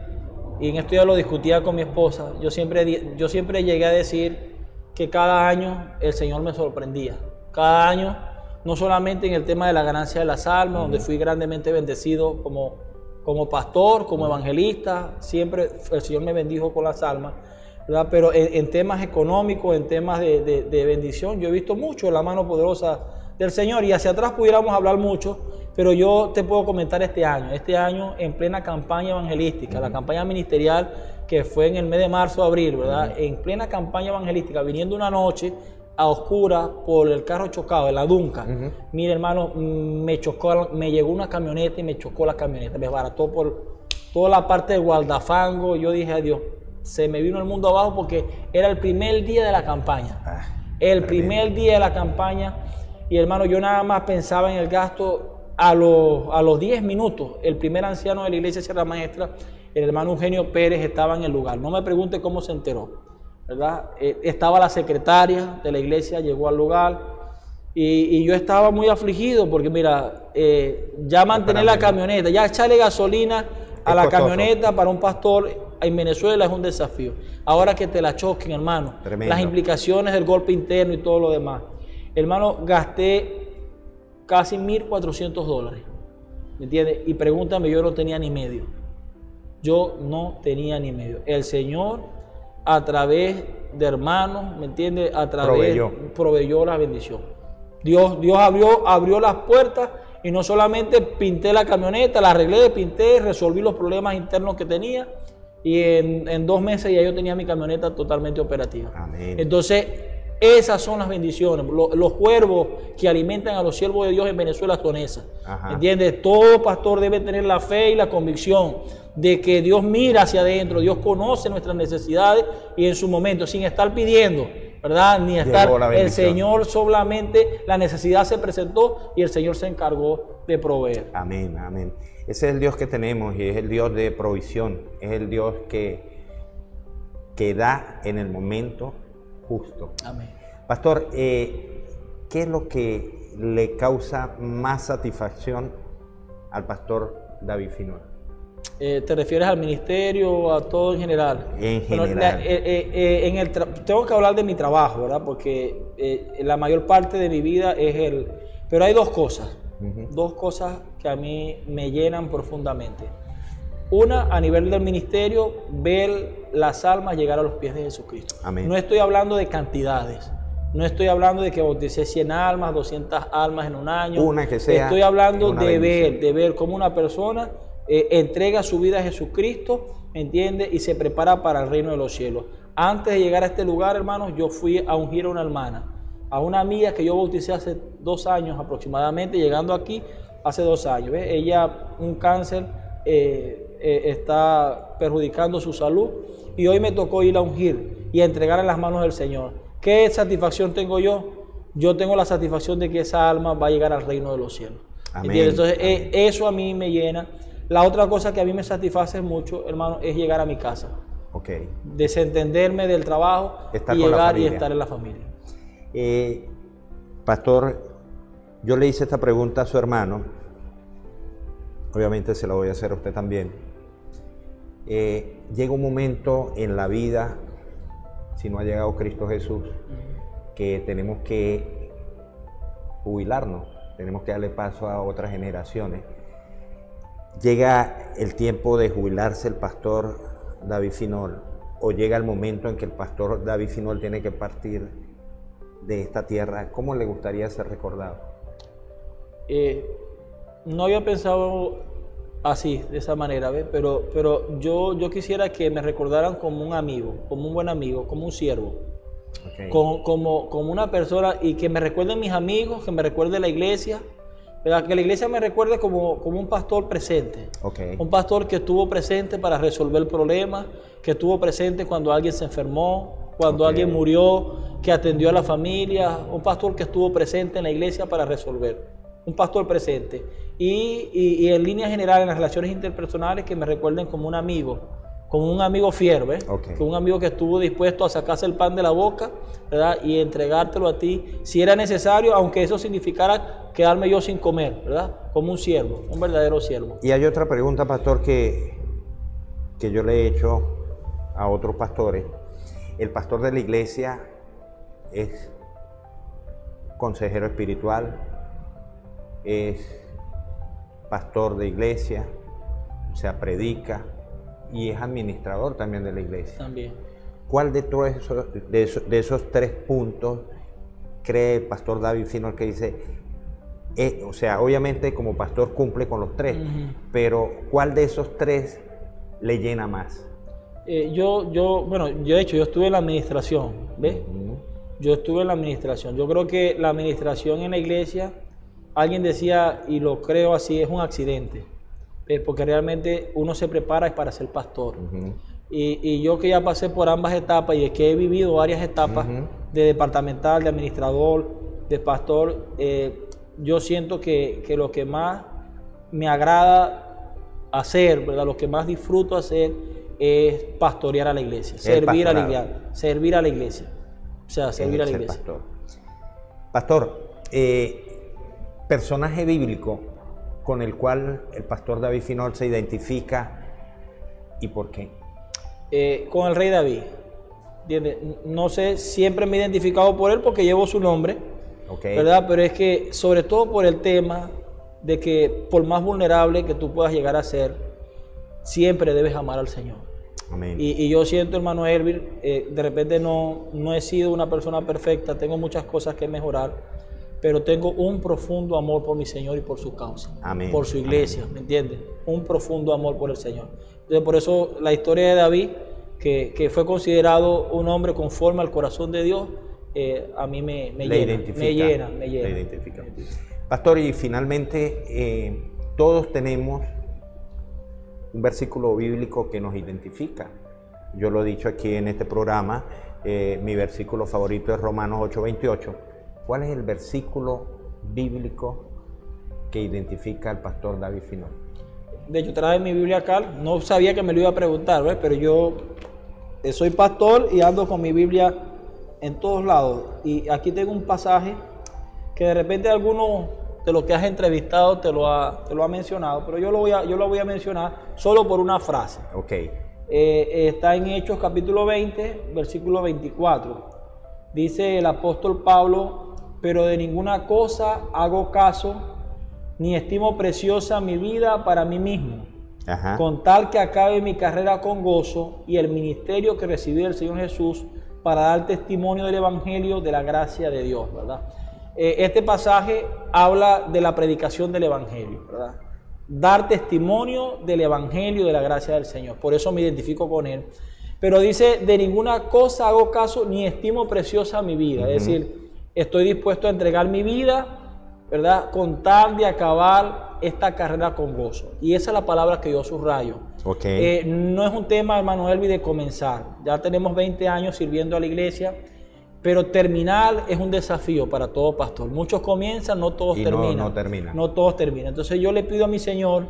y en esto ya lo discutía con mi esposa, yo siempre llegué a decir que cada año el Señor me sorprendía. Cada año, no solamente en el tema de la ganancia de las almas, donde fui grandemente bendecido como pastor, como evangelista, siempre el Señor me bendijo con las almas, ¿verdad? Pero en temas económicos, en temas de bendición, yo he visto mucho la mano poderosa del Señor, y hacia atrás pudiéramos hablar mucho, pero yo te puedo comentar este año en plena campaña evangelística, la campaña ministerial que fue en el mes de marzo, abril, ¿verdad? En plena campaña evangelística, viniendo una noche a oscura por el carro chocado, en la Duncan. Mire, hermano, me llegó una camioneta y me chocó la camioneta, me desbarató por toda la parte de Gualdafango. Yo dije, adiós, se me vino el mundo abajo, porque era el primer día de la campaña. Primer día de la campaña, y hermano, yo nada más pensaba en el gasto. A los 10 minutos, el primer anciano de la iglesia Sierra Maestra, el hermano Eugenio Pérez, estaba en el lugar. No me pregunte cómo se enteró, ¿verdad? Estaba la secretaria de la iglesia, llegó al lugar, y yo estaba muy afligido porque, mira, ya mantener la camioneta, ya echarle gasolina a la costoso. camioneta para un pastor en Venezuela es un desafío. Ahora que te la choquen, hermano, Tremendo. las implicaciones del golpe interno y todo lo demás. Hermano, gasté casi $1,400. ¿Me entiendes? Y pregúntame, yo no tenía ni medio. Yo no tenía ni medio. El Señor, a través de hermanos, ¿me entiendes? A través proveyó la bendición. Dios abrió las puertas y no solamente pinté la camioneta, la arreglé, pinté, resolví los problemas internos que tenía y en 2 meses ya yo tenía mi camioneta totalmente operativa. Amén. Entonces, esas son las bendiciones. Los cuervos que alimentan a los siervos de Dios en Venezuela son esas. Ajá. ¿Entiendes? Todo pastor debe tener la fe y la convicción de que Dios mira hacia adentro, Dios conoce nuestras necesidades y en su momento, sin estar pidiendo, ¿verdad? Ni estar, Llegó la el bendición. Señor solamente, la necesidad se presentó y el Señor se encargó de proveer. Amén, amén. Ese es el Dios que tenemos y es el Dios de provisión. Es el Dios que da en el momento justo. Amén. Pastor, ¿qué es lo que le causa más satisfacción al pastor David Finol? ¿Te refieres al ministerio o a todo en general? En Bueno, general. tengo que hablar de mi trabajo, ¿verdad? Porque la mayor parte de mi vida es el... Pero hay 2 cosas, dos cosas que a mí me llenan profundamente. Una, a nivel del ministerio, ver las almas llegar a los pies de Jesucristo. Amén. No estoy hablando de cantidades. No estoy hablando de que bauticé 100 almas, 200 almas en un año. Una que sea. Estoy hablando una de bendición. ver cómo una persona entrega su vida a Jesucristo, ¿me entiende? Y se prepara para el reino de los cielos. Antes de llegar a este lugar, hermanos, yo fui a ungir a una hermana, a una amiga que yo bauticé hace 2 años aproximadamente, llegando aquí hace 2 años. ¿Ves? Ella, un cáncer, está perjudicando su salud y hoy me tocó ir a ungir y a entregar en las manos del Señor. ¿Qué satisfacción tengo yo? Yo tengo la satisfacción de que esa alma va a llegar al reino de los cielos. Amén. ¿Entiendes? Entonces, Amén. eso a mí me llena. La otra cosa que a mí me satisface mucho, hermano, es llegar a mi casa. Ok. Desentenderme del trabajo Estar y con la llegar y familia. estar en la familia. Pastor, yo le hice esta pregunta a su hermano. Obviamente se la voy a hacer a usted también. Llega un momento en la vida, si no ha llegado Cristo Jesús, que tenemos que jubilarnos, tenemos que darle paso a otras generaciones. ¿Llega el tiempo de jubilarse el pastor David Finol o llega el momento en que el pastor David Finol tiene que partir de esta tierra? ¿Cómo le gustaría ser recordado? No había pensado así, de esa manera, ¿ves? Pero yo quisiera que me recordaran como un amigo, como un buen amigo, como un siervo, Okay. como una persona y que me recuerden mis amigos, que me recuerde la iglesia, ¿verdad? Que la iglesia me recuerde como un pastor presente. Okay. Un pastor que estuvo presente para resolver problemas, que estuvo presente cuando alguien se enfermó, cuando alguien murió, que atendió a la familia, un pastor que estuvo presente en la iglesia para resolver, un pastor presente. Y en línea general, en las relaciones interpersonales, que me recuerden como un amigo fiel, ¿ves? Okay. Como un amigo que estuvo dispuesto a sacarse el pan de la boca, ¿verdad? Y entregártelo a ti, si era necesario, aunque eso significara quedarme yo sin comer, ¿verdad? Como un siervo, un verdadero siervo. Y hay otra pregunta, pastor, que yo le he hecho a otros pastores. El pastor de la iglesia es consejero espiritual, es pastor de iglesia, o sea, predica y es administrador también de la iglesia. También. ¿Cuál de todos esos 3 puntos cree el pastor David Finol que dice, o sea, obviamente como pastor cumple con los 3, pero ¿cuál de esos 3 le llena más? Bueno, yo de hecho, yo estuve en la administración, ¿ves? Yo estuve en la administración. Yo creo que la administración en la iglesia, alguien decía, y lo creo así, es un accidente, ¿ves? Porque realmente uno se prepara para ser pastor. Y yo que ya pasé por ambas etapas y es que he vivido varias etapas de departamental, de administrador, de pastor, yo siento que lo que más me agrada hacer, ¿verdad? Lo que más disfruto hacer es pastorear a la iglesia, servir a la iglesia. O sea, servir a la iglesia. Pastor, personaje bíblico con el cual el pastor David Finol se identifica ¿Y por qué? Con el rey David. ¿Entiendes? No sé, siempre me he identificado por él porque llevo su nombre, Okay. ¿verdad? Pero es que sobre todo por el tema de que por más vulnerable que tú puedas llegar a ser, siempre debes amar al Señor. Amén. Y yo siento, hermano Elvir, de repente no he sido una persona perfecta, tengo muchas cosas que mejorar, pero tengo un profundo amor por mi Señor y por su causa, Amén. por su iglesia, ¿me entiendes? Un profundo amor por el Señor. Entonces, por eso la historia de David, que fue considerado un hombre conforme al corazón de Dios, a mí me llena. Le identifica. Pastor, y finalmente todos tenemos un versículo bíblico que nos identifica. Yo lo he dicho aquí en este programa, mi versículo favorito es Romanos 8:28. ¿Cuál es el versículo bíblico que identifica al pastor David Finol? De hecho, traje mi Biblia acá, no sabía que me lo iba a preguntar, ¿ves? Pero yo soy pastor y ando con mi Biblia en todos lados. Y aquí tengo un pasaje que de repente alguno de los que has entrevistado te lo ha mencionado, pero yo lo voy a mencionar solo por una frase. Ok. Está en Hechos capítulo 20, versículo 24. Dice el apóstol Pablo: pero de ninguna cosa hago caso, ni estimo preciosa mi vida para mí mismo, Ajá. con tal que acabe mi carrera con gozo y el ministerio que recibí del Señor Jesús para dar testimonio del Evangelio de la gracia de Dios, ¿verdad? Este pasaje habla de la predicación del Evangelio, ¿verdad? Dar testimonio del Evangelio de la gracia del Señor. Por eso me identifico con él. Pero dice: de ninguna cosa hago caso, ni estimo preciosa mi vida. Es decir, estoy dispuesto a entregar mi vida, ¿verdad? Con tal de acabar esta carrera con gozo. Y esa es la palabra que yo subrayo. Okay. No es un tema, hermano Elvi, de comenzar. Ya tenemos 20 años sirviendo a la iglesia, pero terminar es un desafío para todo pastor. Muchos comienzan, no todos terminan. No terminan. No todos terminan. Entonces yo le pido a mi Señor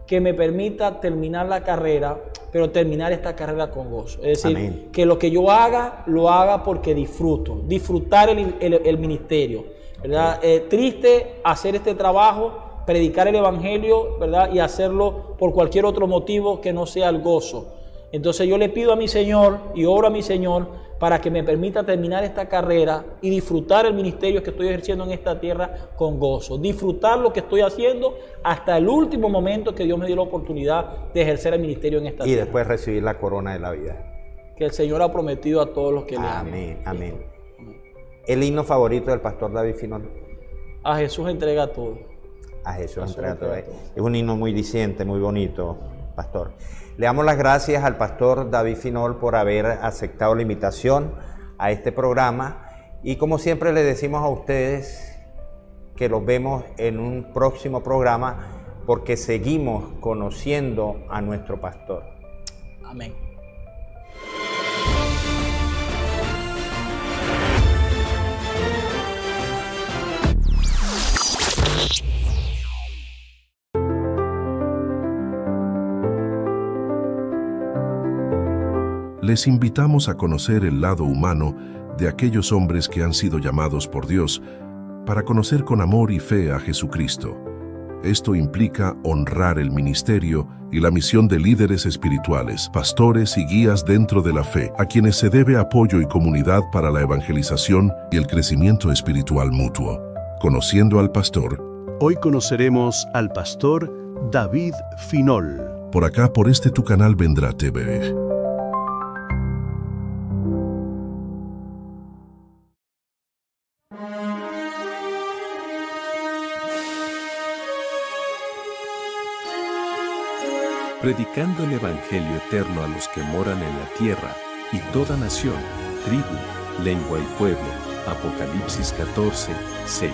que me permita terminar la carrera, pero terminar esta carrera con gozo. Es decir, Amén. que lo que yo haga, lo haga porque disfruto. Disfrutar el ministerio, ¿verdad? Triste hacer este trabajo, predicar el Evangelio, ¿verdad? Y hacerlo por cualquier otro motivo que no sea el gozo. Entonces yo le pido a mi Señor y oro a mi Señor para que me permita terminar esta carrera y disfrutar el ministerio que estoy ejerciendo en esta tierra con gozo. Disfrutar lo que estoy haciendo hasta el último momento que Dios me dio la oportunidad de ejercer el ministerio en esta tierra. Y después recibir la corona de la vida. Que el Señor ha prometido a todos los que le amen. Amén, amén. El himno favorito del pastor David Finol. A Jesús entrega todo. A Jesús Jesús entrega todo. entrega todo. Es un himno muy diciente, muy bonito, pastor. Le damos las gracias al pastor David Finol por haber aceptado la invitación a este programa. Y como siempre le decimos a ustedes que los vemos en un próximo programa, porque seguimos conociendo a nuestro pastor. Amén. Les invitamos a conocer el lado humano de aquellos hombres que han sido llamados por Dios para conocer con amor y fe a Jesucristo. Esto implica honrar el ministerio y la misión de líderes espirituales, pastores y guías dentro de la fe, a quienes se debe apoyo y comunidad para la evangelización y el crecimiento espiritual mutuo. Conociendo al pastor, Hoy conoceremos al pastor David Finol. por acá por este tu canal Vendrá TV. Predicando el Evangelio eterno a los que moran en la tierra, y toda nación, tribu, lengua y pueblo. Apocalipsis 14, 6.